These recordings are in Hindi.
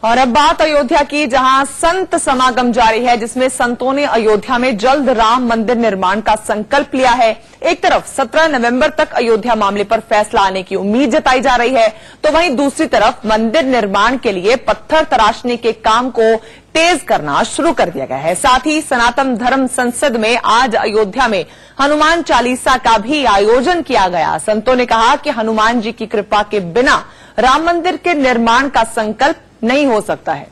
और अब बात अयोध्या की, जहां संत समागम जारी है, जिसमें संतों ने अयोध्या में जल्द राम मंदिर निर्माण का संकल्प लिया है। एक तरफ 17 नवंबर तक अयोध्या मामले पर फैसला आने की उम्मीद जताई जा रही है, तो वहीं दूसरी तरफ मंदिर निर्माण के लिए पत्थर तराशने के काम को तेज करना शुरू कर दिया गया है। साथ ही सनातन धर्म संसद में आज अयोध्या में हनुमान चालीसा का भी आयोजन किया गया। संतों ने कहा कि हनुमान जी की कृपा के बिना राम मंदिर के निर्माण का संकल्प नहीं हो सकता है।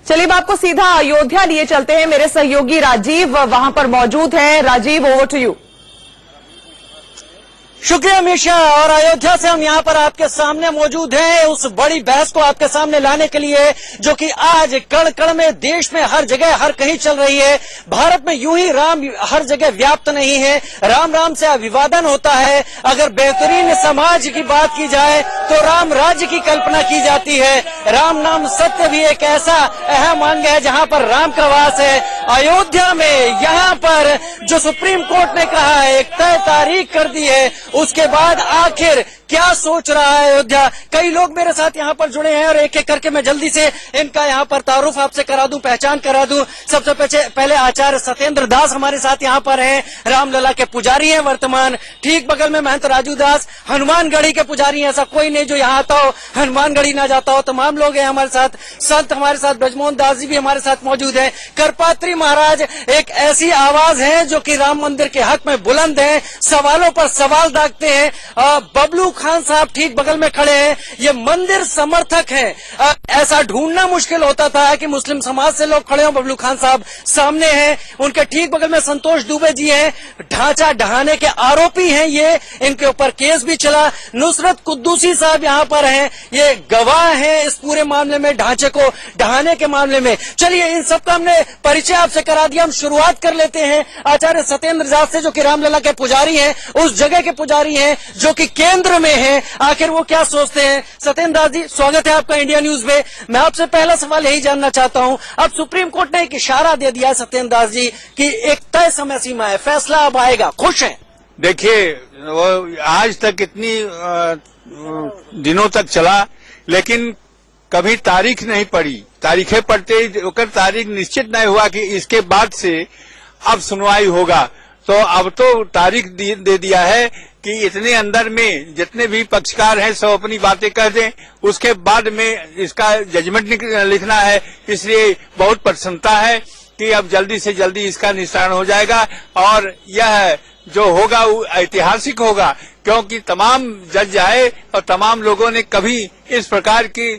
चलिए अब आपको सीधा अयोध्या लिए चलते हैं। मेरे सहयोगी राजीव वहां पर मौजूद हैं। Rajiv, over to you. शुक्रिया मीशा। और अयोध्या से हम यहाँ पर आपके सामने मौजूद हैं उस बड़ी बहस को आपके सामने लाने के लिए, जो कि आज कण कण में, देश में हर जगह हर कहीं चल रही है। भारत में यूं ही राम हर जगह व्याप्त नहीं है, राम राम से अभिवादन होता है। अगर बेहतरीन समाज की बात की जाए तो राम राज्य की कल्पना की जाती है। राम नाम सत्य भी एक ऐसा अहम अंग है जहाँ पर राम का वास है। अयोध्या में यहाँ पर जो सुप्रीम कोर्ट ने कहा है, एक तय तारीख कर दी है, उसके बाद आखिर क्या सोच रहा है अयोध्या। कई लोग मेरे साथ यहाँ पर जुड़े हैं और एक एक करके मैं जल्दी से इनका यहाँ पर तारुफ आपसे करा दूं, पहचान करा दूं। सबसे पहले आचार्य सत्येंद्र दास हमारे साथ यहाँ पर हैं, रामलला के पुजारी हैं वर्तमान। ठीक बगल में महंत राजू दास हनुमानगढ़ी के पुजारी हैं। ऐसा कोई नहीं जो यहाँ आता हो हनुमानगढ़ी ना जाता हो। तमाम लोग हैं हमारे साथ। संत हमारे साथ ब्रजमोहन दास जी भी हमारे साथ मौजूद है। करपात्री महाराज एक ऐसी आवाज है जो कि राम मंदिर के हक में बुलंद है, सवालों पर सवाल दागते हैं। बबलू खान साहब ठीक बगल में खड़े हैं, ये मंदिर समर्थक हैं। ऐसा ढूंढना मुश्किल होता था कि मुस्लिम समाज से लोग खड़े हों। बबलू खान साहब सामने हैं, उनके ठीक बगल में संतोष दुबे जी हैं, ढांचा ढहाने के आरोपी हैं ये, इनके ऊपर केस भी चला। नुसरत कुद्दूसी साहब यहाँ पर हैं, ये गवाह हैं इस पूरे मामले में, ढांचे को ढहाने के मामले में। चलिए इन सबका हमने परिचय आपसे करा दिया, हम शुरुआत कर लेते हैं आचार्य सत्येंद्र दास से, जो कि रामलला के पुजारी हैं, उस जगह के पुजारी हैं जो कि केंद्र में है। आखिर वो क्या सोचते हैं। सत्येंद्र दास जी, स्वागत है आपका इंडिया न्यूज में। मैं आपसे पहला सवाल यही जानना चाहता हूं, अब सुप्रीम कोर्ट ने एक इशारा दे दिया सत्येंद्र दास जी कि एक तय समय सीमा है, फैसला अब आएगा, खुश हैं? देखिए, वो आज तक इतनी दिनों तक चला, लेकिन कभी तारीख नहीं पड़ी। तारीखें पढ़ते होकर तारीख निश्चित नहीं हुआ कि इसके बाद से अब सुनवाई होगा। तो अब तो तारीख दे दिया है कि इतने अंदर में जितने भी पक्षकार हैं सब अपनी बातें कह दें, उसके बाद में इसका जजमेंट लिखना है। इसलिए बहुत प्रसन्नता है कि अब जल्दी से जल्दी इसका निस्तारण हो जाएगा और यह जो होगा वो ऐतिहासिक होगा, क्योंकि तमाम जज आए और तमाम लोगों ने कभी इस प्रकार की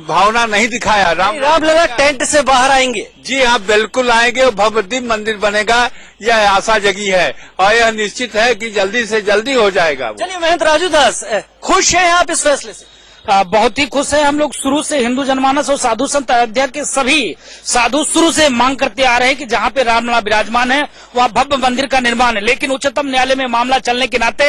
भावना नहीं दिखाया। रामलला टेंट से बाहर आएंगे? जी हाँ, बिल्कुल आएंगे और भव्य दिव्य मंदिर बनेगा, यह आशा जगी है और यह निश्चित है कि जल्दी से जल्दी हो जाएगा। चलिए महंत राजू दास, खुश हैं आप इस फैसले से? बहुत ही खुश है हम लोग। शुरू से हिंदू जनमानस और साधु संत अयोध्या के सभी साधु शुरू से मांग करते आ रहे हैं कि जहां पे रामलला विराजमान है वहां भव्य मंदिर का निर्माण है। लेकिन उच्चतम न्यायालय में मामला चलने के नाते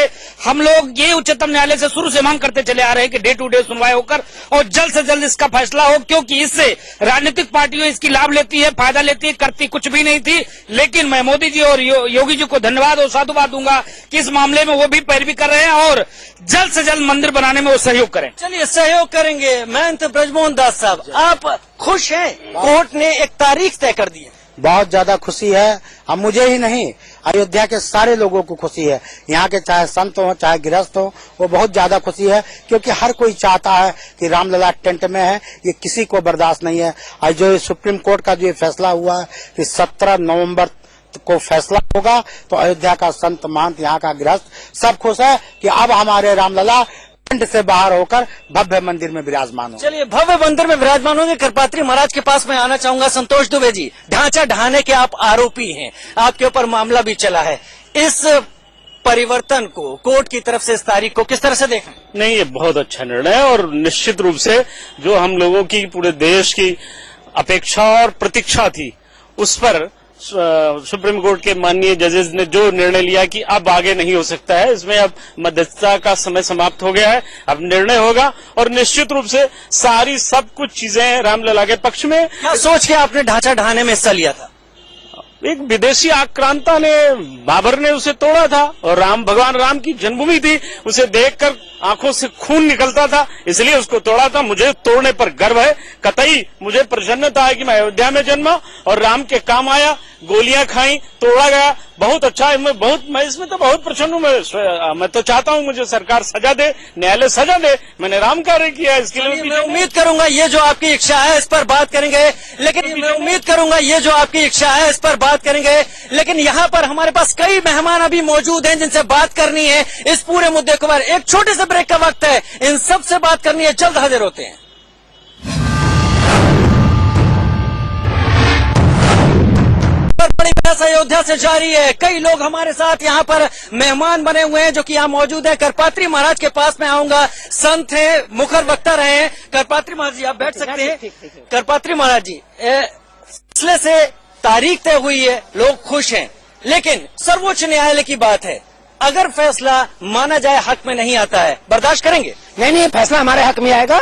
हम लोग ये उच्चतम न्यायालय से शुरू से मांग करते चले आ रहे हैं कि डे टू डे सुनवाई होकर और जल्द से जल्द इसका फैसला हो, क्योंकि इससे राजनीतिक पार्टियों इसकी लाभ लेती है, फायदा लेती है, करती कुछ भी नहीं थी। लेकिन मैं मोदी जी और योगी जी को धन्यवाद और साधुवाद दूंगा कि इस मामले में वो भी पैरवी कर रहे हैं और जल्द से जल्द मंदिर बनाने में वो सहयोग करें। चलिए सहयोग करेंगे। महंत ब्रजमोहन दास साहब, आप खुश हैं? कोर्ट ने एक तारीख तय कर दी है। बहुत ज्यादा खुशी है। हम मुझे ही नहीं, अयोध्या के सारे लोगों को खुशी है। यहाँ के चाहे संत हो चाहे गृहस्थ हो, वो बहुत ज्यादा खुशी है, क्योंकि हर कोई चाहता है कि रामलला टेंट में है, ये किसी को बर्दाश्त नहीं है। आज जो सुप्रीम कोर्ट का जो फैसला हुआ है कि 17 नवंबर को फैसला होगा, तो अयोध्या का संत महंत, यहाँ का गृहस्थ सब खुश है कि अब हमारे रामलला टेंट से बाहर होकर भव्य मंदिर में विराजमान हो। चलिए भव्य मंदिर में विराजमान होंगे। करपात्री महाराज के पास मैं आना चाहूंगा। संतोष दुबे जी, ढांचा ढहाने के आप आरोपी हैं, आपके ऊपर मामला भी चला है। इस परिवर्तन को कोर्ट की तरफ से इस तारीख को किस तरह से देखें? नहीं, ये बहुत अच्छा निर्णय है और निश्चित रूप से जो हम लोगों की पूरे देश की अपेक्षा और प्रतीक्षा थी, उस पर सुप्रीम कोर्ट के माननीय जजेस ने जो निर्णय लिया कि अब आगे नहीं हो सकता है, इसमें अब मध्यस्थता का समय समाप्त हो गया है, अब निर्णय होगा और निश्चित रूप से सारी सब कुछ चीजें रामलला के पक्ष में। क्या सोच के आपने ढांचा ढहाने में हिस्सा लिया था? एक विदेशी आक्रांता ने, बाबर ने उसे तोड़ा था और भगवान राम की जन्मभूमि थी, उसे देखकर आंखों से खून निकलता था, इसलिए उसको तोड़ा था। मुझे तोड़ने पर गर्व है, कतई मुझे प्रसन्नता है कि मैं अयोध्या में जन्मा और राम के काम आया। गोलियां खाई, तोड़ा गया, बहुत अच्छा है। मैं इसमें तो बहुत प्रसन्न हूँ। मैं तो चाहता हूँ मुझे सरकार सजा दे, न्यायालय सजा दे। मैंने राम कार्य किया, इसके लिए मैं उम्मीद करूंगा ये जो आपकी इच्छा है इस पर बात करेंगे, लेकिन मैं उम्मीद करूंगा ये जो आपकी इच्छा है इस पर बात करेंगे, लेकिन यहाँ पर हमारे पास कई मेहमान अभी मौजूद हैं जिनसे बात करनी है इस पूरे मुद्दे के बारे। एक छोटे से ब्रेक का वक्त है, इन सब से बात करनी है, जल्द हाजिर होते हैं। बड़ी बहस अयोध्या से जारी है। कई लोग हमारे साथ यहाँ पर मेहमान बने हुए हैं जो कि यहाँ मौजूद है। करपात्री महाराज के पास में आऊंगा। संत हैं, मुखर वक्ता रहे हैं। करपात्री महाराज जी आप बैठ सकते हैं। करपात्री महाराज जी, फैसले से तारीख तय हुई है, लोग खुश हैं, लेकिन सर्वोच्च न्यायालय की बात है, अगर फैसला माना जाए हक में नहीं आता है, बर्दाश्त करेंगे? नहीं, फैसला हमारे हक में आएगा,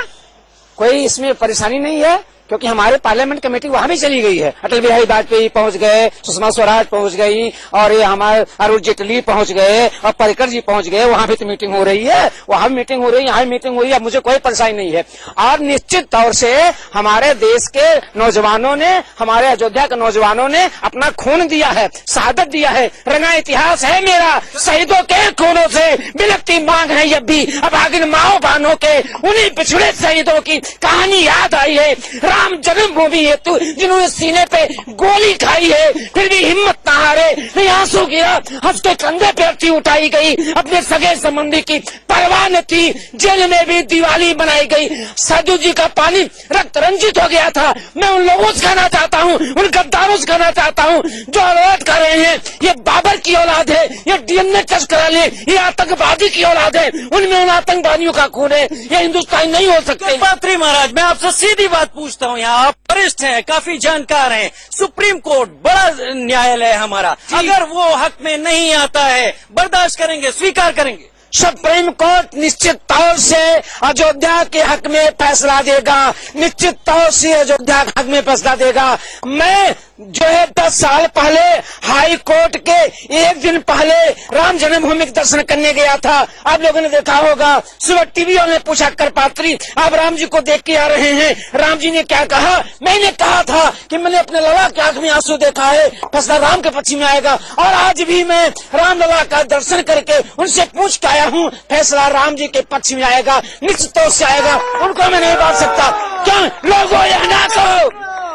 कोई इसमें परेशानी नहीं है, क्योंकि हमारे पार्लियामेंट कमेटी वहां भी चली गई है। अटल बिहारी वाजपेयी पहुंच गए, सुषमा स्वराज पहुंच गई, और ये हमारे अरुण जेटली पहुंच गए, और पर्रिकर जी पहुंच गए। वहां भी तो मीटिंग हो रही है, वहां भी मीटिंग हो रही है, यहाँ भी मीटिंग हो रही है। मुझे कोई परेशानी नहीं है। और निश्चित तौर से हमारे देश के नौजवानों ने, हमारे अयोध्या के नौजवानों ने अपना खून दिया है, शहादत दिया है। रंगा इतिहास है मेरा शहीदों के खूनों से, बिलखती मांग है अब भी अभागिन माओ बहनों के, उन्हीं पिछड़े शहीदों की कहानी याद आई है। राम जन्मभूमि हेतु जिन्होंने सीने पे गोली खाई है, फिर भी हिम्मत न हारे, नहीं आंसू गिरा, हंसते कंधे पे अर्थी उठाई गई, अपने सगे संबंधी की परवाह न थी। जेल में भी दिवाली बनाई गई। साधु जी का पानी रक्त रंजित हो गया था। मैं उन लोगों से कहना चाहता हूँ, उन गद्दारों से कहना चाहता हूँ जो आरोप कर रहे हैं ये बाबर की औलाद है, ये डीएनए टेस्ट करा ले, ये आतंकवादी की औलाद है, उनमें उन आतंकवादियों का खून है, ये हिंदुस्तानी नहीं हो सकते। पात्री महाराज, मैं आपसे सीधी बात पूछता हूँ, यहाँ आप वरिष्ठ हैं, काफी जानकार हैं, सुप्रीम कोर्ट बड़ा न्यायालय है हमारा, अगर वो हक में नहीं आता है, बर्दाश्त करेंगे, स्वीकार करेंगे? सुप्रीम कोर्ट निश्चित तौर से अयोध्या के हक में फैसला देगा, निश्चित तौर से अयोध्या के हक में फैसला देगा। मैं जो है 10 साल पहले हाई कोर्ट के एक दिन पहले राम जन्मभूमि के दर्शन करने गया था। आप लोगों ने देखा होगा, सुबह टीवी वालों ने पूछा, करपात्री आप राम जी को देख के आ रहे हैं, राम जी ने क्या कहा? मैंने कहा था कि मैंने अपने लला के आंख में आंसू देखा है, फैसला राम के पक्ष में आएगा। और आज भी मैं राम लला का दर्शन करके उनसे पूछ के आया हूँ, फैसला राम जी के पक्ष में आएगा, निश्चित तौर से आएगा। उनको मैं नहीं बांट सकता। क्यों लोगों यह ना कहो,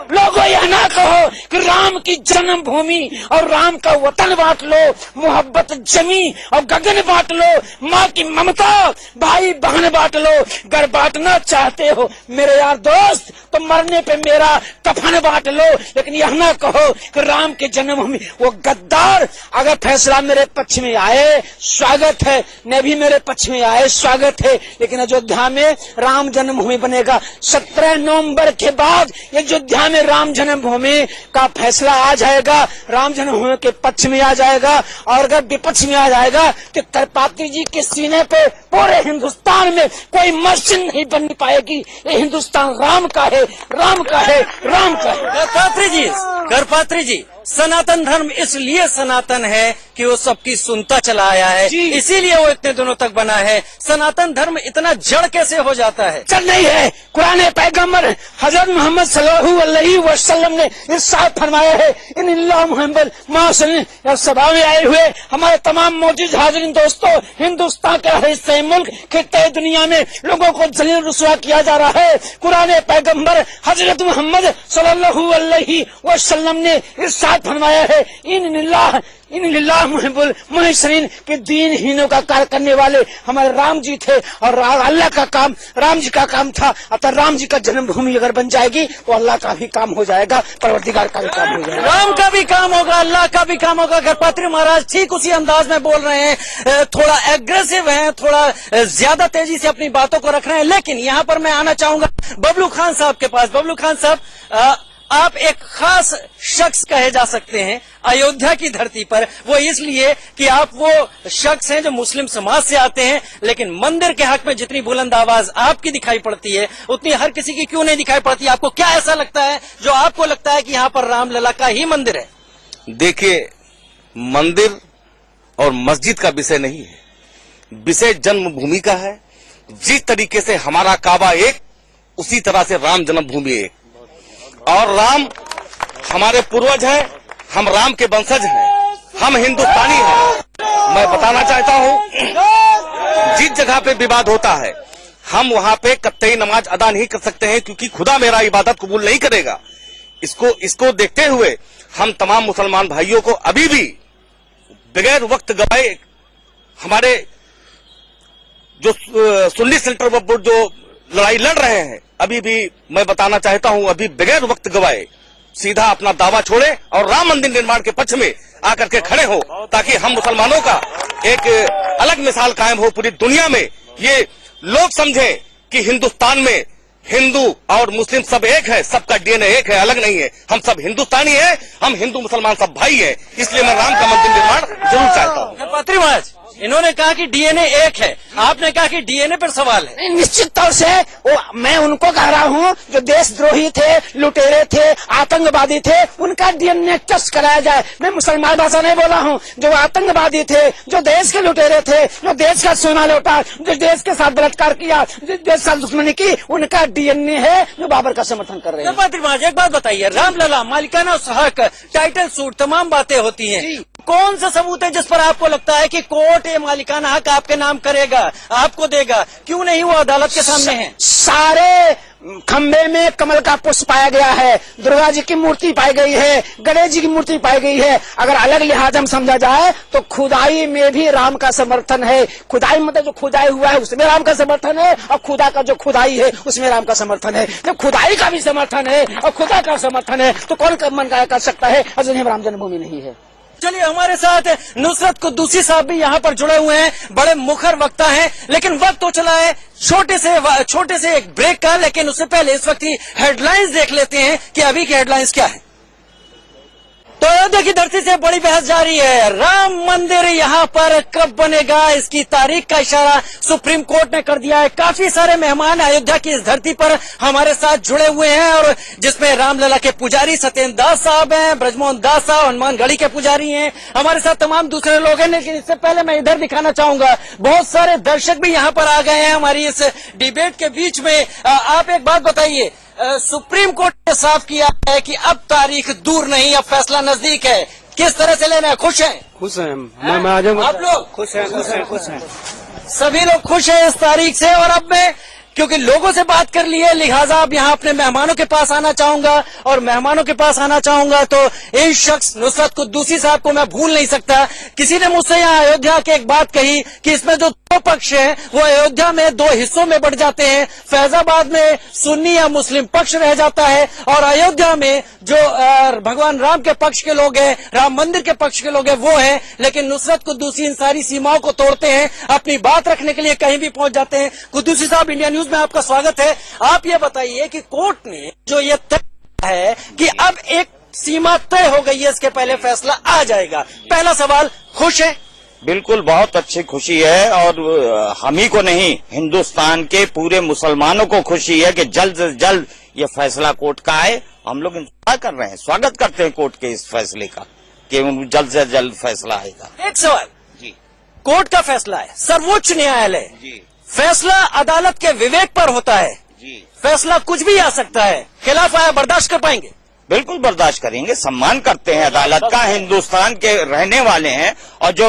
लोगों यह ना कहो कि राम की जन्मभूमि और राम का वतन बांट लो, मोहब्बत जमी और गगन बांट लो, माँ की ममता भाई बहन बांट लो। अगर बांटना चाहते हो मेरे यार दोस्त तो मरने पे मेरा कफन बांट लो, लेकिन यह ना कहो कि राम की जन्मभूमि वो गद्दार। अगर फैसला मेरे पक्ष में आए स्वागत है, न भी मेरे पक्ष में आए स्वागत है, लेकिन अयोध्या में राम जन्मभूमि बनेगा। 17 नवंबर के बाद अयोध्या राम जन्मभूमि का फैसला आ जाएगा, राम जन्मभूमि के पक्ष में आ जाएगा। और अगर विपक्ष में आ जाएगा तो करपात्री जी के सीने पे पूरे हिंदुस्तान में कोई मस्जिद नहीं बन पाएगी। ये हिंदुस्तान राम का है, राम का है, राम का है। करपात्री जी, सनातन धर्म इसलिए सनातन है कि वो सबकी सुनता चला आया है, इसीलिए वो इतने दिनों तक बना है। सनातन धर्म इतना जड़ कैसे हो जाता है? चल नहीं है। कुरान पैगम्बर हजरत मोहम्मद सल्लल्लाहु अलैहि वसल्लम ने इरशाद फरमाया है, इन्निल्लाह मुहम्मद मासल्लल्लाहु अलैहि सभा में आए हुए हमारे तमाम मौजूद हाजिरीन दोस्तों, हिंदुस्तान के हर हिस्से मुल्क खित्ते दुनिया में लोगों को जलील रुसवा किया जा रहा है। कुरान पैगम्बर हजरत मोहम्मद सल्लल्लाहु अलैहि वसल्लम ने इरशाद फरमाया है, इन्निल्लाह मुहिब्बुल मुहसिनीन के दीनहीनों का कार्य करने वाले हमारे राम जी थे, और अल्लाह का काम राम जी का काम था। अतः राम जी का जन्मभूमि अगर बन जाएगी तो अल्लाह का भी काम हो जाएगा, परवरदिगार का भी काम हो जाएगा, राम का भी काम होगा, अल्लाह का भी काम होगा। करपात्री महाराज ठीक उसी अंदाज में बोल रहे हैं, थोड़ा एग्रेसिव हैं, थोड़ा ज्यादा तेजी से अपनी बातों को रख रहे हैं। लेकिन यहाँ पर मैं आना चाहूंगा बबलू खान साहब के पास। बबलू खान साहब, आप एक खास शख्स कहे जा सकते हैं अयोध्या की धरती पर, वो इसलिए कि आप वो शख्स हैं जो मुस्लिम समाज से आते हैं, लेकिन मंदिर के हक में जितनी बुलंद आवाज आपकी दिखाई पड़ती है उतनी हर किसी की क्यों नहीं दिखाई पड़ती? आपको क्या ऐसा लगता है जो आपको लगता है कि यहाँ पर रामलला का ही मंदिर है? देखिए, मंदिर और मस्जिद का विषय नहीं है, विषय जन्मभूमि का है। जिस तरीके से हमारा काबा एक, उसी तरह से राम जन्मभूमि एक। और राम हमारे पूर्वज हैं, हम राम के वंशज हैं, हम हिंदुस्तानी हैं। मैं बताना चाहता हूं, जिस जगह पे विवाद होता है हम वहां पे कतई नमाज अदा नहीं कर सकते हैं, क्योंकि खुदा मेरा इबादत कबूल नहीं करेगा। इसको देखते हुए हम तमाम मुसलमान भाइयों को अभी भी बगैर वक्त गवाए, हमारे जो सुन्नी सेंटर पर जो लड़ाई लड़ रहे हैं, अभी भी मैं बताना चाहता हूं, अभी बगैर वक्त गवाए सीधा अपना दावा छोड़े और राम मंदिर निर्माण के पक्ष में आकर के खड़े हो, ताकि हम मुसलमानों का एक अलग मिसाल कायम हो पूरी दुनिया में। ये लोग समझे कि हिंदुस्तान में हिंदू और मुस्लिम सब एक है, सबका डीएनए एक है, अलग नहीं है। हम सब हिंदुस्तानी हैं, हम हिंदू मुसलमान सब भाई हैं। इसलिए मैं राम का मंदिर निर्माण जरूर चाहता हूँ। पात्री महाराज, इन्होंने कहा कि डीएनए एक है, आपने कहा कि डीएनए पर सवाल है। निश्चित तौर से मैं उनको कह रहा हूँ जो देशद्रोही थे, लुटेरे थे, आतंकवादी थे, उनका डीएनए टेस्ट कराया जाए। मैं मुसलमान भाषा नहीं बोला हूँ। जो आतंकवादी थे, जो देश के लुटेरे थे, जो देश का सोना लौटा, जो देश के साथ बलात्कार किया, जो देश का दुश्मनी की, उनका डीएनए है जो बाबर का समर्थन कर रहे हैं। पात्री महाराज, एक बात बताइए, रामलला, मालिकाना हक, टाइटल सूट, तमाम बातें होती हैं, कौन सा सबूत है जिस पर आपको लगता है कि कोर्ट ये मालिकाना हक आपके नाम करेगा, आपको देगा? क्यों नहीं वो अदालत के सामने है? सारे खंबे में कमल का पुष्प पाया गया है, दुर्गा जी की मूर्ति पाई गई है, गणेश जी की मूर्ति पाई गई है। अगर अलग लिहाज हम समझा जाए तो खुदाई में भी राम का समर्थन है। खुदाई मतलब जो खुदाई हुआ है उसमें राम का समर्थन है, और खुदा का जो खुदाई है उसमें राम का समर्थन है। जब खुदाई का भी समर्थन है और खुदा का समर्थन है तो कौन मन का कर सकता है और जिन्हें राम जन्मभूमि नहीं है। चलिए, हमारे साथ नुसरत कुद्दूसी साहब भी यहाँ पर जुड़े हुए हैं, बड़े मुखर वक्ता हैं। लेकिन वक्त तो चला है छोटे से एक ब्रेक का, लेकिन उससे पहले इस वक्त की हेडलाइंस देख लेते हैं कि अभी की हेडलाइंस क्या है। तो अयोध्या की धरती से बड़ी बहस जारी है। राम मंदिर यहाँ पर कब बनेगा, इसकी तारीख का इशारा सुप्रीम कोर्ट ने कर दिया है। काफी सारे मेहमान अयोध्या की इस धरती पर हमारे साथ जुड़े हुए हैं, और जिसमें रामलला के पुजारी सत्येंद्र दास साहब हैं, ब्रजमोहन दास साहब हनुमानगढ़ी के पुजारी हैं, हमारे साथ तमाम दूसरे लोग हैं। लेकिन इससे पहले मैं इधर दिखाना चाहूंगा, बहुत सारे दर्शक भी यहाँ पर आ गए हैं हमारी इस डिबेट के बीच में। आप एक बात बताइए, सुप्रीम कोर्ट ने साफ किया है कि अब तारीख दूर नहीं, अब फैसला नजदीक है। किस तरह से लेना है? खुश हैं? खुश हैं, मैं आ जाऊंगा। आप लोग खुश हैं? सभी लोग खुश हैं इस तारीख से। और अब मैं, क्योंकि लोगों से बात कर ली है, लिहाजा अब यहाँ अपने मेहमानों के पास आना चाहूंगा, और मेहमानों के पास आना चाहूंगा तो इन शख्स नुसरत कुद्दूसी साहब को मैं भूल नहीं सकता। किसी ने मुझसे यहाँ अयोध्या की एक बात कही कि इसमें जो दो पक्ष हैं वो अयोध्या में दो हिस्सों में बढ़ जाते हैं। फैजाबाद में सुन्नी या मुस्लिम पक्ष रह जाता है, और अयोध्या में जो भगवान राम के पक्ष के लोग हैं, राम मंदिर के पक्ष के लोग हैं, वो है। लेकिन नुसरत कुद्दूसी इन सारी सीमाओं को तोड़ते हैं, अपनी बात रखने के लिए कहीं भी पहुंच जाते हैं। कुद्दूसी साहब, इंडिया न्यूज में आपका स्वागत है। आप ये बताइए कि कोर्ट ने जो ये तय है कि अब एक सीमा तय हो गई है, इसके पहले फैसला आ जाएगा। पहला सवाल, खुश है? बिल्कुल, बहुत अच्छी खुशी है, और हम ही को नहीं, हिंदुस्तान के पूरे मुसलमानों को खुशी है कि जल्द से जल्द ये फैसला कोर्ट का आए। हम लोग इंतजार कर रहे हैं, स्वागत करते हैं कोर्ट के इस फैसले का कि जल्द से जल्द फैसला आएगा। एक सवाल जी, कोर्ट का फैसला है, सर्वोच्च न्यायालय जी, फैसला अदालत के विवेक पर होता है जी, फैसला कुछ भी आ सकता है, खिलाफ आया बर्दाश्त कर पाएंगे? बिल्कुल बर्दाश्त करेंगे, सम्मान करते हैं अदालत का, हिंदुस्तान के रहने वाले हैं, और जो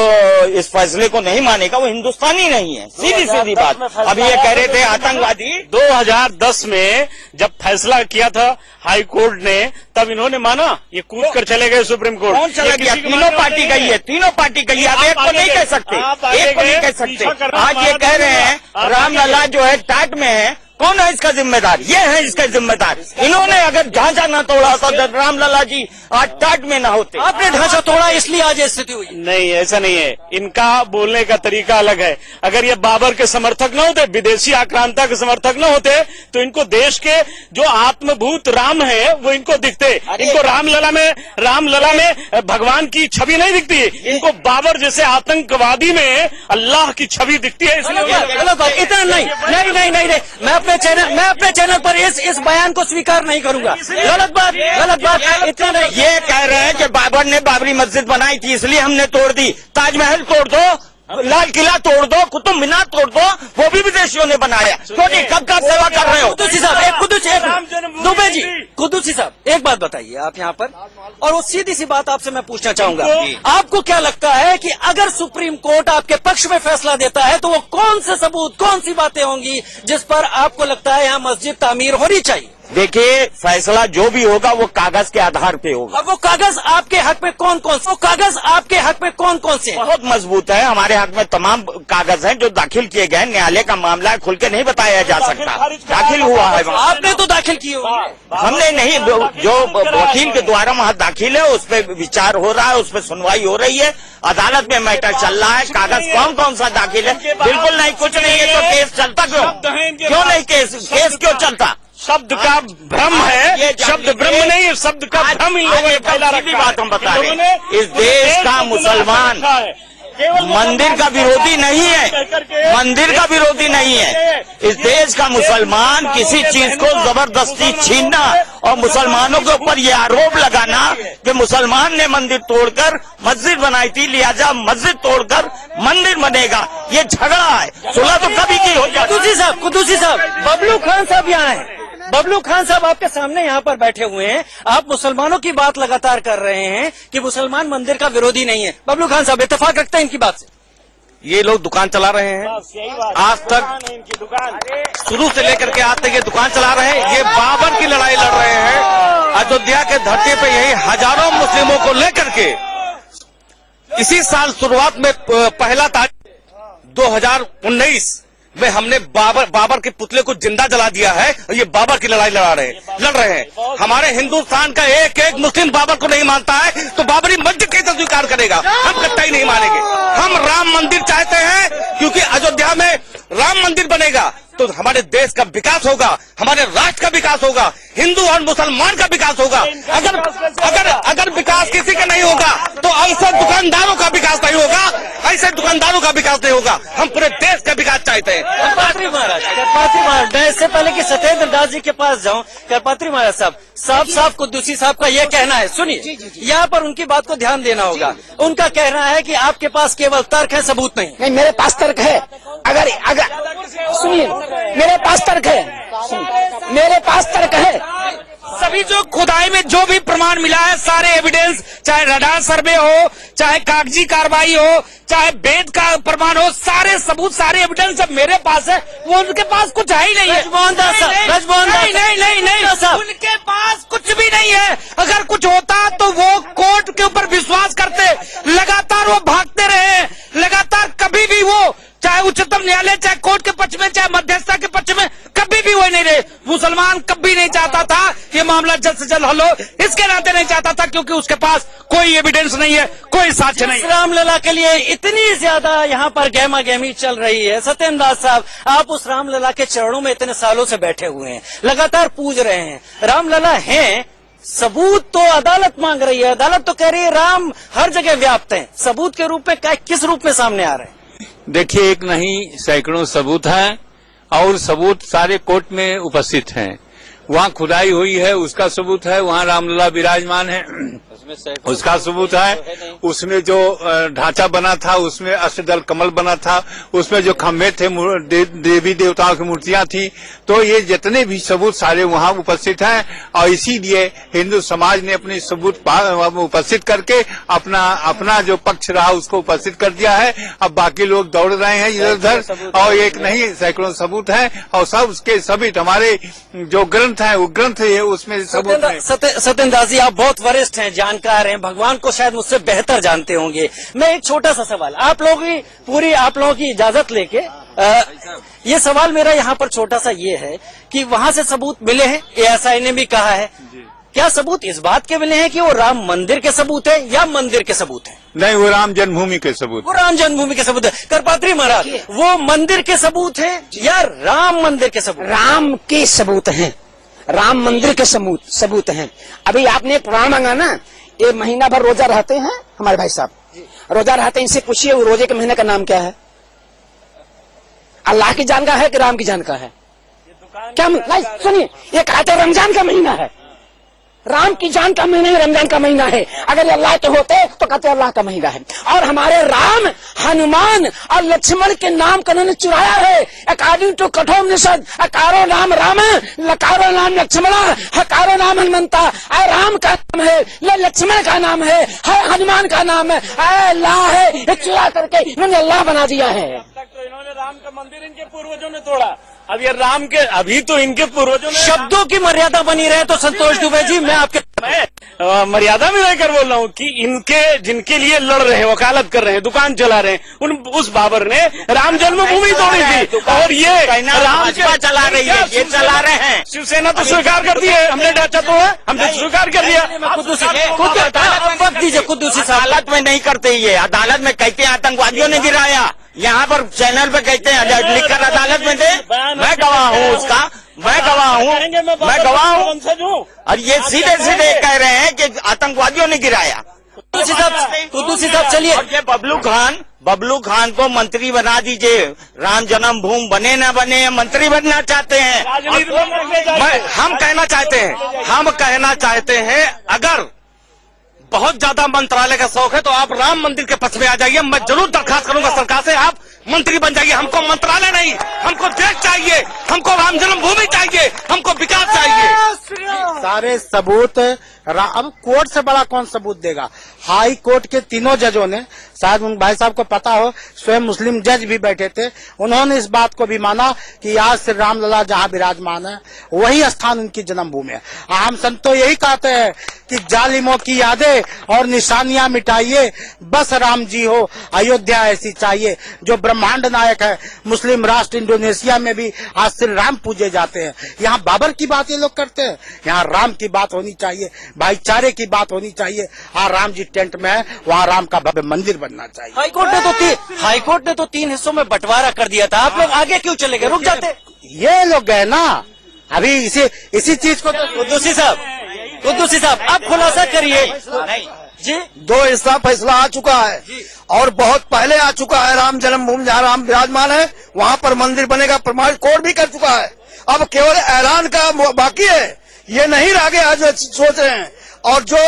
इस फैसले को नहीं मानेगा वो हिंदुस्तानी नहीं है। सीधी सीधी बात। अभी ये कह रहे थे आतंकवादी। 2010 में जब फैसला किया था हाई कोर्ट ने, तब इन्होंने माना, ये कूद कर चले गए सुप्रीम कोर्ट। कौन चला गया? तीनों पार्टी गई है, तीनों पार्टी गई है। आप एक को नहीं कह सकते, एक को नहीं कह सकते। आज ये कह रहे हैं रामलला जो है टाट में है, कौन है इसका जिम्मेदार? ये है इसका जिम्मेदार। इन्होंने अगर ढांचा ना तोड़ा तो रामलला जी आज टाट में ना होते। आपने ढांचा तोड़ा इसलिए आज ये स्थिति हुई। नहीं, ऐसा नहीं है, इनका बोलने का तरीका अलग है। अगर ये बाबर के समर्थक न होते, विदेशी आक्रांता के समर्थक न होते, तो इनको देश के जो आत्मभूत राम है वो इनको दिखते। इनको रामलला में भगवान की छवि नहीं दिखती, इनको बाबर जैसे आतंकवादी में अल्लाह की छवि दिखती है। इसलिए इतना नहीं, मैं अपने चैनल पर इस बयान को स्वीकार नहीं करूंगा। गलत बात इतना नहीं। ये कह रहे हैं कि बाबर ने बाबरी मस्जिद बनाई थी इसलिए हमने तोड़ दी। ताजमहल तोड़ दो, लाल किला तोड़ दो, कुतुब मीनार तोड़ दो, वो भी विदेशियों ने बनाया। क्योंकि कब का सेवा कर रहे हो? कुदूसी साहब, दुबे जी, कुदूसी साहब एक बात बताइए आप यहाँ पर, और वो सीधी सी बात आपसे मैं पूछना चाहूंगा, आपको क्या लगता है कि अगर सुप्रीम कोर्ट आपके पक्ष में फैसला देता है तो वो कौन से सबूत, कौन सी बातें होंगी जिस पर आपको लगता है यहाँ मस्जिद तामीर होनी चाहिए? देखिए, फैसला जो भी होगा वो कागज के आधार पे होगा। अब वो कागज आपके हक में कौन कौन से हैं? बहुत मजबूत है। हमारे हक में तमाम कागज हैं जो दाखिल किए गए। न्यायालय का मामला है, खुल के नहीं बताया जा सकता। दाखिल हुआ है, आपने तो दाखिल किए होंगे। हमने नहीं, जो वकील के द्वारा वहाँ दाखिल है उस पर विचार हो रहा है, उस पर सुनवाई हो रही है, अदालत में मैटर चल रहा है। कागज कौन सा दाखिल है? बिल्कुल नहीं, कुछ नहीं है। तो केस चलता क्यों नहीं? केस क्यों चलता? शब्द का भ्रम है, शब्द ब्रह्म नहीं, शब्द का भ्रम इन लोगों ने फैला रखा है। बात हम बता रहे हैं, इस देश का मुसलमान मंदिर का विरोधी नहीं है, मंदिर का विरोधी नहीं है। इस देश का मुसलमान किसी चीज को जबरदस्ती छीनना और मुसलमानों के ऊपर ये आरोप लगाना कि मुसलमान ने मंदिर तोड़कर मस्जिद बनाई थी, लिहाजा मस्जिद तोड़कर मंदिर बनेगा, ये झगड़ा है। सुलह तो कभी की हो जाती। कुदूसी साहब, बबलू खान साहब यहाँ हैं। बबलू खान साहब आपके सामने यहाँ पर बैठे हुए हैं। आप मुसलमानों की बात लगातार कर रहे हैं कि मुसलमान मंदिर का विरोधी नहीं है। बबलू खान साहब इत्तेफाक रखते हैं इनकी बात से? ये लोग दुकान चला रहे हैं, आज तक शुरू से लेकर के आज तक ये दुकान चला रहे हैं। ये बाबर की लड़ाई लड़ रहे हैं। अयोध्या के धरती पे यही हजारों मुस्लिमों को लेकर के इसी साल शुरुआत में 1 तारीख 2019 में हमने बाबर के पुतले को जिंदा जला दिया है। और ये बाबर की लड़ाई लड़ रहे हैं। हमारे हिंदुस्तान का एक मुस्लिम बाबर को नहीं मानता है तो बाबरी मस्जिद कैसे स्वीकार करेगा? हम कतई नहीं मानेंगे। हम राम मंदिर चाहते हैं क्योंकि अयोध्या में राम मंदिर बनेगा तो हमारे देश का विकास होगा, हमारे राष्ट्र का विकास होगा, हिंदू और मुसलमान का विकास होगा। अगर विकास किसी का नहीं होगा तो ऐसे दुकानदारों का विकास नहीं होगा, ऐसे दुकानदारों का विकास नहीं होगा। हम पूरे देश का विकास चाहते हैं। करपात्री महाराज, मैं इससे पहले कि सत्येंद्र दास जी के पास जाऊं, करपात्री महाराज साहब कुद्दूसी साहब का ये कहना है, सुनिए, यहाँ पर उनकी बात को ध्यान देना होगा। उनका कहना है कि आपके पास केवल तर्क है, सबूत नहीं। मेरे पास तर्क है। अगर सुनिए, मेरे पास तर्क है। सभी जो खुदाई में जो भी प्रमाण मिला है, सारे एविडेंस, चाहे रडार सर्वे हो, चाहे कागजी कार्रवाई हो, चाहे वेद का प्रमाण हो, सारे सबूत, सारे एविडेंस जब मेरे पास है, वो उनके पास कुछ है ही नहीं है। नहीं, उनके पास कुछ भी नहीं है। अगर कुछ होता तो वो कोर्ट के ऊपर विश्वास करते, लगातार वो भागते रहे, लगातार कभी भी वो चाहे उच्चतम न्यायालय, चाहे कोर्ट के पक्ष में, चाहे मध्यस्थता के पक्ष में, कभी भी वो नहीं रहे। मुसलमान कभी नहीं चाहता था ये मामला जल्द से जल्द हल हो, इसके नाते नहीं चाहता था क्योंकि उसके पास कोई एविडेंस नहीं है, कोई साक्ष्य नहीं। रामलला के लिए इतनी ज्यादा यहाँ पर गहमा गहमी चल रही है। सत्येंद्र दास साहब, आप उस रामलला के चरणों में इतने सालों से बैठे हुए हैं, लगातार पूज रहे हैं, रामलला हैं, सबूत तो अदालत मांग रही है, अदालत तो कह रही है राम हर जगह व्याप्त है। सबूत के रूप में किस रूप में सामने आ रहे हैं? देखिए, एक नहीं सैकड़ों सबूत हैं और सबूत सारे कोर्ट में उपस्थित हैं। वहाँ खुदाई हुई है उसका सबूत है, वहाँ रामलला विराजमान है उसका सबूत है, उसमें जो ढांचा बना था उसमें अष्टदल कमल बना था, उसमें जो खम्भे थे देवी देवताओं की मूर्तियां थी। तो ये जितने भी सबूत सारे वहाँ उपस्थित हैं और इसीलिए हिंदू समाज ने अपने सबूत उपस्थित करके अपना जो पक्ष रहा उसको उपस्थित कर दिया है। अब बाकी लोग दौड़ रहे हैं इधर उधर, और एक नहीं सैकड़ों सबूत हैं और सब उसके सभी हमारे जो ग्रंथ है वो ग्रंथ है उसमें सबूत है। सत्येंद्र दास जी, आप बहुत वरिष्ठ हैं, जानकार हैं, भगवान को शायद मुझसे बेहतर जानते होंगे। मैं एक छोटा सा सवाल आप लोगों की इजाजत लेके ये सवाल मेरा यहाँ पर छोटा सा ये है कि वहाँ से सबूत मिले हैं, एएसआई ने भी कहा है, क्या सबूत इस बात के मिले हैं कि वो राम मंदिर के सबूत है या मंदिर के सबूत है? नहीं, वो राम जन्मभूमि के सबूत। वो राम जन्मभूमि के सबूत है। करपात्री महाराज, वो मंदिर के सबूत है या राम मंदिर के सबूत? राम के सबूत हैं, राम मंदिर के सबूत हैं। अभी आपने एक प्रमाण मांगा ना, ये महीना भर रोजा रहते हैं हमारे भाई साहब, रोजा रहते हैं, इनसे पूछिए वो रोजे के महीने का नाम क्या है? अल्लाह की जान का है कि राम की जान का है? क्या नहीं सुनिए, ये कहते रमजान का महीना है, राम की जान का महीना है, रमजान का महीना है। अगर अल्लाह के होते तो कहते अल्लाह का महीना है। और हमारे राम, हनुमान और लक्ष्मण के नाम को उन्होंने चुराया है। अकॉर्डिंग टू कठोपनिषद, अकारो नाम राम, लकारो नाम लक्ष्मण, हकारो नाम हनुमंता। राम का नाम है, लक्ष्मण का नाम है, हनुमान का नाम है, अल्लाह है। ये चुरा करके इन्होंने अल्लाह बना दिया है। तो इन्होंने राम का मंदिर इनके पूर्वजों ने तोड़ा। अब ये राम के अभी तो इनके पूर्वजों ने शब्दों की मर्यादा बनी रहे तो संतोष दुबे जी, मैं आपके मर्यादा में रहकर बोल रहा हूँ कि इनके जिनके लिए लड़ रहे हैं, वकालत कर रहे हैं, दुकान चला रहे हैं, उस बाबर ने राम जन्मभूमि तोड़ी थी। और ये राम चला रही है, ये चला रहे हैं। शिवसेना तो स्वीकार कर दी है, हमने ढांचा तो है, हमने स्वीकार कर दिया। अदालत में नहीं करते, ये अदालत में कहते हैं आतंकवादियों ने गिराया। यहाँ पर चैनल पे कहते हैं, लिखकर अदालत में दे। मैं गवाह हूँ उसका, मैं गवाह हूँ। और ये सीधे सीधे कह रहे हैं कि आतंकवादियों ने गिराया। कुद्दूसी साहब चलिए। और ये बबलू खान को मंत्री बना दीजिए। राम जन्मभूमि बने न बने, मंत्री बनना चाहते हैं। हम कहना चाहते हैं अगर बहुत ज्यादा मंत्रालय का शौक है तो आप राम मंदिर के पक्ष में आ जाइए। मैं जरूर दरखास्त करूंगा सरकार से, आप मंत्री बन जाइए। हमको मंत्रालय नहीं, हमको देश चाहिए, हमको राम जन्मभूमि चाहिए, हमको विकास चाहिए। सारे सबूत अब कोर्ट से बड़ा कौन सबूत देगा? हाई कोर्ट के तीनों जजों ने, शायद उन भाई साहब को पता हो, स्वयं मुस्लिम जज भी बैठे थे, उन्होंने इस बात को भी माना कि आज श्री रामलला जहाँ विराजमान है वही स्थान उनकी जन्मभूमि है। हम संत तो यही कहते हैं कि जालिमों की यादें और निशानियां मिटाइए, बस राम जी हो, अयोध्या ऐसी चाहिए। जो ब्रह्मांड नायक है, मुस्लिम राष्ट्र इंडोनेशिया में भी आज श्री राम पूजे जाते हैं। यहाँ बाबर की बात ये लोग करते हैं, यहाँ राम की बात होनी चाहिए, भाईचारे की बात होनी चाहिए। हाँ, राम जी टेंट में है, वहाँ राम का भव्य मंदिर बनना चाहिए। हाईकोर्ट ने तो 3 हिस्सों में बंटवारा कर दिया था, आप लोग आगे क्यों चले गए? रुक जाते। ये लोग गए ना अभी इसी चीज को। कुद्दूसी साहब आप खुलासा करिए जी। 2 हिस्सा फैसला आ चुका है और बहुत पहले आ चुका है। राम जन्मभूमि जहाँ राम विराजमान है वहाँ पर मंदिर बनेगा, प्रमाणित कोर्ट भी कर चुका है। अब केवल ऐलान का बाकी है, ये नहीं आगे आज सोच रहे हैं। और जो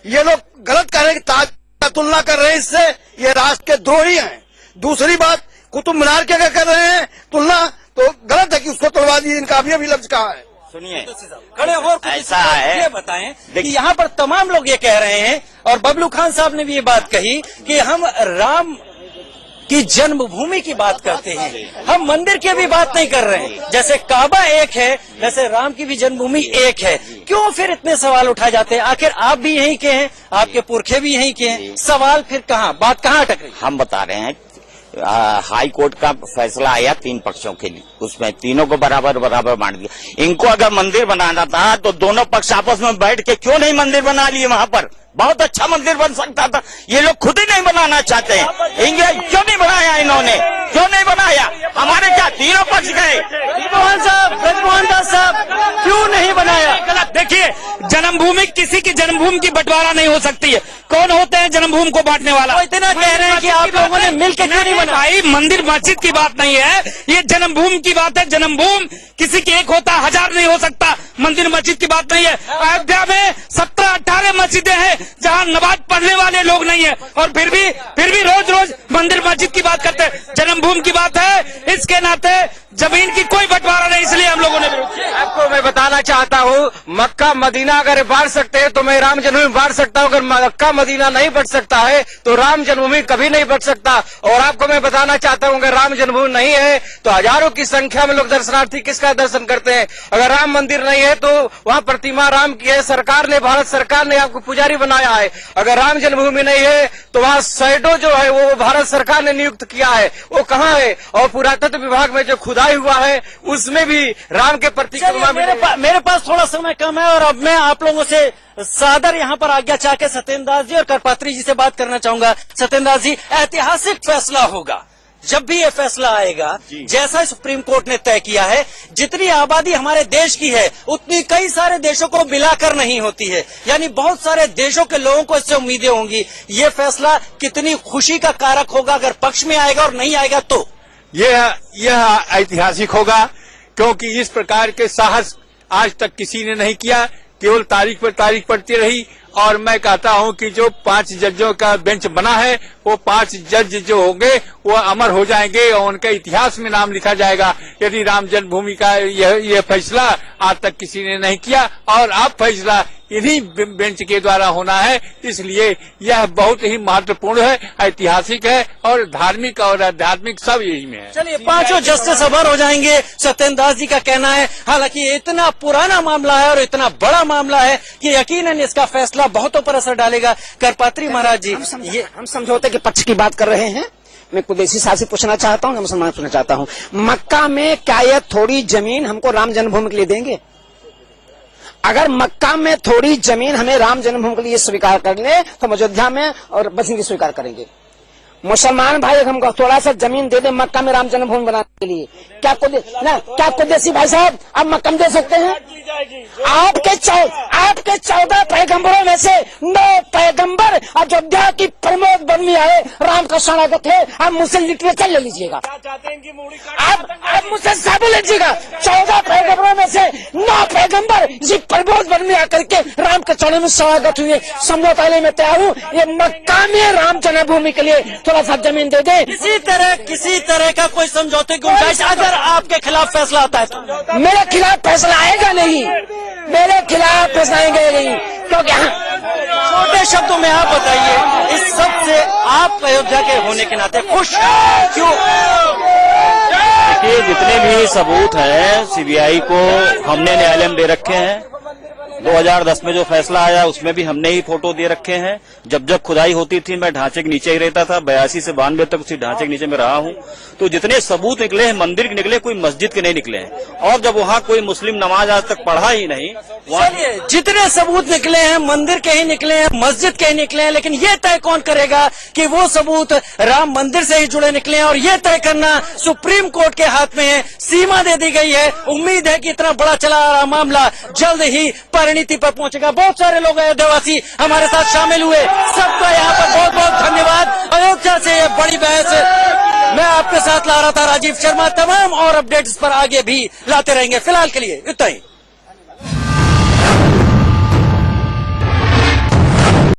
ये लोग गलत कह रहे हैं, ताज का तुलना कर रहे हैं, इससे ये राष्ट्र के द्रोही हैं। दूसरी बात, कुतुब मीनार के अगर कर रहे हैं तुलना, तो गलत है कि उसको तोड़वा दीजिए। इनका अभी लफ्ज कहा है। सुनिए, खड़े हो, ऐसा है, ये बताएं कि यहाँ पर तमाम लोग ये कह रहे हैं, और बबलू खान साहब ने भी ये बात कही कि हम राम की जन्मभूमि की बात करते हैं, हम मंदिर की भी बात नहीं कर रहे हैं। जैसे काबा एक है, वैसे राम की भी जन्मभूमि एक है। क्यों फिर इतने सवाल उठाए जाते हैं? आखिर आप भी यहीं के हैं, आपके पुरखे भी यहीं के हैं, सवाल फिर कहाँ, बात कहाँ अटक रही? हम बता रहे हैं, हाई कोर्ट का फैसला आया 3 पक्षों के लिए, उसमें तीनों को बराबर बांट दिया। इनको अगर मंदिर बनाना था तो दोनों पक्ष आपस में बैठ के क्यों नहीं मंदिर बना लिए? वहाँ पर बहुत अच्छा मंदिर बन सकता था। ये लोग खुद ही नहीं बनाना चाहते हैं। क्यों नहीं बनाया इन्होंने? क्यों नहीं बनाया? हमारे क्या तीनों पक्ष गए? ब्रजमोहन दास साहब क्यों नहीं बनाया? गलत। देखिए, जन्मभूमि किसी की जन्मभूमि की बंटवारा नहीं हो सकती है। कौन होते हैं जन्मभूमि को बांटने वाला? वो इतना कह रहे हैं कि आप लोगों ने मिलकर क्यों नहीं बनाया? भाई, मंदिर मस्जिद की बात नहीं है, ये जन्मभूमि की बात है। जन्मभूमि किसी की एक होता, 1000 नहीं हो सकता। मंदिर मस्जिद की बात नहीं है। अयोध्या में 17-18 मस्जिदें हैं जहाँ नमाज पढ़ने वाले लोग नहीं है, और फिर भी रोज मंदिर मस्जिद की बात करते हैं। जन्मभूमि की बात है, इसके नाते जमीन की कोई बंटवारा नहीं, इसलिए हम लोगों ने विरोध किया। आपको मैं बताना चाहता हूँ, मक्का मदीना अगर बांट सकते हैं तो मैं राम जन्मभूमि बांट सकता हूँ। अगर मक्का मदीना नहीं बच सकता है तो राम जन्मभूमि कभी नहीं बच सकता। और आपको मैं बताना चाहता हूँ, अगर राम जन्मभूमि नहीं है तो हजारों की संख्या में लोग दर्शनार्थी किसका दर्शन करते हैं। अगर राम मंदिर नहीं है तो वहाँ प्रतिमा राम की है, सरकार ने, भारत सरकार ने आपको पुजारी बनाया है। अगर राम जन्मभूमि नहीं है तो वहाँ शैडो जो है वो भारत सरकार ने नियुक्त किया है, वो कहाँ है? और पुरातत्व विभाग में जो खुदाई हुआ है उसमें भी राम के प्रति मेरे पास थोड़ा समय कम है, और अब मैं आप लोगों से सादर यहाँ पर आज्ञा चाह के सत्येंद्र दास जी और करपात्री जी से बात करना चाहूंगा। सत्येंद्र दास जी, ऐतिहासिक फैसला होगा जब भी ये फैसला आएगा, जैसा सुप्रीम कोर्ट ने तय किया है। जितनी आबादी हमारे देश की है उतनी कई सारे देशों को मिलाकर नहीं होती है, यानी बहुत सारे देशों के लोगों को इससे उम्मीदें होंगी। ये फैसला कितनी खुशी का कारक होगा अगर पक्ष में आएगा, और नहीं आएगा तो? यह ऐतिहासिक होगा, क्योंकि इस प्रकार के साहस आज तक किसी ने नहीं किया, केवल तारीख पर तारीख पड़ती रही। और मैं कहता हूं कि जो 5 जजों का बेंच बना है, वो 5 जज जो होंगे वो अमर हो जाएंगे और उनके इतिहास में नाम लिखा जाएगा। यदि राम जन्मभूमि का यह फैसला आज तक किसी ने नहीं किया और अब फैसला इन्हीं बेंच के द्वारा होना है, इसलिए यह बहुत ही महत्वपूर्ण है, ऐतिहासिक है और धार्मिक और आध्यात्मिक सब यही में है। चलिए, 5 जस्टिस अमर हो जाएंगे, सत्येंद्र दास जी का कहना है। हालांकि ये इतना पुराना मामला है और इतना बड़ा मामला है कि यकीनन इसका फैसला बहुतों पर असर डालेगा। करपात्री महाराज जी, ये हम समझौते के पक्ष की बात कर रहे हैं। मैं कुरैशी साहब से पूछना चाहता हूँ, मुसलमान पूछना चाहता हूँ, मक्का में क्या यह थोड़ी जमीन हमको राम जन्मभूमि के लिए देंगे? अगर मक्का में थोड़ी जमीन हमें राम जन्मभूमि के लिए स्वीकार कर ले तो हम अयोध्या में और बसंती स्वीकार करेंगे। मुसलमान भाई हमको थोड़ा सा जमीन दे दे मक्का में राम जन्मभूमि बनाने के लिए, क्या कुरैशी भाई साहब आप मक्का में दे सकते हैं? आपके 14 पैगंबरों में से 9 पैगंबर अयोध्या की प्रमोद वन में आए, राम का शरणागत है। आप मुझसे लिटरेचर ले लीजिएगा, आप मुझसे साबुत लीजिएगा। 14 पैगंबरों में से 9 पैगंबर इसी प्रमोद वन में आकर के राम के चरण में शरणागत हुए। समझौता लेने में तैयार हूँ, ये मक्का में राम जन्मभूमि के लिए थोड़ा सा जमीन दे दे। किसी तरह का कोई समझौते की गुंजाइश अगर आपके खिलाफ फैसला आता है तो? मेरे खिलाफ फैसला आएगा नहीं, मेरे खिलाफ फैसला आएगा नहीं, क्योंकि छोटे शब्दों में आप बताइए, इस सब से आप अयोध्या के होने के नाते खुश क्यों? देखिए, जितने भी सबूत हैं सीबीआई को हमने न्यायालय में दे रखे हैं। 2010 में जो फैसला आया उसमें भी हमने ही फोटो दे रखे हैं। जब खुदाई होती थी मैं ढांचे के नीचे ही रहता था, 82 से 92 तक उसी ढांचे के नीचे में रहा हूं। तो जितने सबूत निकले हैं मंदिर के निकले, कोई मस्जिद के नहीं निकले हैं। और जब वहां कोई मुस्लिम नमाज आज तक पढ़ा ही नहीं, जितने सबूत निकले हैं मंदिर के ही निकले हैं, मस्जिद के ही निकले हैं, लेकिन ये तय कौन करेगा कि वो सबूत राम मंदिर से ही जुड़े निकले हैं? और ये तय करना सुप्रीम कोर्ट के हाथ में है। सीमा दे दी गई है। उम्मीद है कि इतना बड़ा चला आ रहा मामला जल्द ही परिणति पर पहुंचेगा। बहुत सारे लोग अयोध्यावासी हमारे साथ शामिल हुए, सबका यहाँ पर बहुत बहुत धन्यवाद। अयोध्या से ये बड़ी बहस मैं आपके साथ ला रहा था राजीव शर्मा। तमाम और अपडेट्स पर आगे भी लाते रहेंगे। फिलहाल के लिए इतना ही।